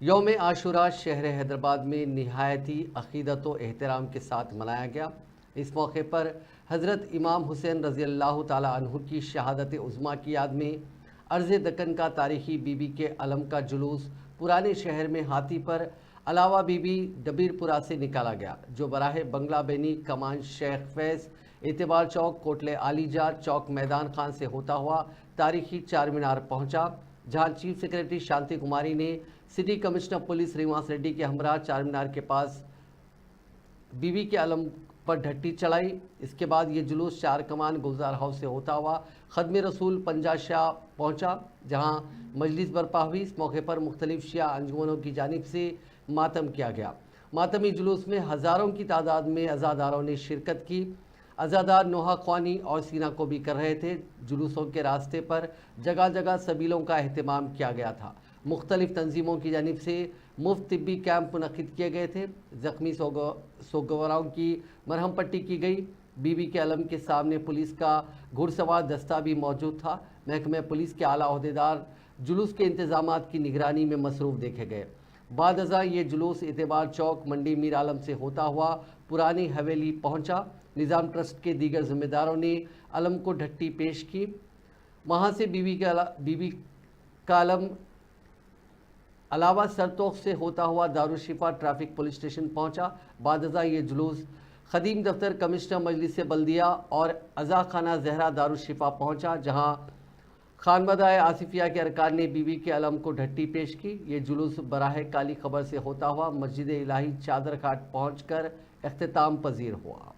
यौम आशुरा शहर हैदराबाद में नहायती अक़ीदत व एहतराम के साथ मनाया गया। इस मौके पर हज़रत इमाम हुसैन रज़ी अल्लाह ताला अन्हु की शहादत उज़्मा की याद में अर्ज़ दक्कन का तारीख़ी बीबी के अलम का जुलूस पुराने शहर में हाथी पर अलावा बीबी डबीरपुरा से निकाला गया, जो बराह बंगला बेनी कमान शेख फैज़ एतबार चौक कोटले आलीजा चौक मैदान खान से होता हुआ तारीख़ी चार मीनार पहुँचा, जहाँ चीफ सेक्रेटरी शांति कुमारी ने city commissioner police Srinivas Reddy के हमरा चार मीनार के पास बीबी के अलम पर ढट्टी चढ़ाई। इसके बाद ये जुलूस चार कमान गुलजार हाउस से होता हुआ खदम रसूल पंजा शाह पहुँचा, जहाँ मजलिस बर्पा हुई। इस मौके पर मुख्तलिफ शिया अंजुमनों की जानिब से मातम किया गया। मातमी जुलूस में हज़ारों की तादाद में अज़ादारों ने शिरकत की। अज़ादार नोहा ख्वानी और सीना को भी कर रहे थे। जुलूसों के रास्ते पर जगह जगह सबीलों का अहतमाम किया गया था। मुख्तलिफ तंजीमों की जानिब से मुफ्त तिब्बी कैंप मुनक़िद किए गए थे। ज़ख्मी सोगवारों की मरहम पट्टी की गई। बीबी के अलम के सामने पुलिस का घुड़सवार दस्ता भी मौजूद था। महकमे पुलिस के आला अहदेदार जुलूस के इंतजामात की निगरानी में मसरूफ़ देखे गए। बाद अज़ा ये जुलूस एतबार चौक मंडी मीर आलम से होता हुआ पुरानी हवेली पहुंचा। निज़ाम ट्रस्ट के दीगर ज़िम्मेदारों ने अलम को ढट्टी पेश की। वहाँ से बीबी का अलम अलावा सरतोख से होता हुआ दारुशिफा ट्रैफिक पुलिस स्टेशन पहुंचा। बाद अज़ा ये जुलूस खदीम दफ्तर कमिश्नर मजलिस बल्दिया और अज़ा खाना जहरा दारुशिफा पहुंचा, जहां खानबदाए आसिफिया के अरकान ने बीबी के अलम को ढट्टी पेश की। ये जुलूस बराह काली खबर से होता हुआ मस्जिद इलाही चादर घाट पहुँच कर अख्तिताम पजीर हुआ।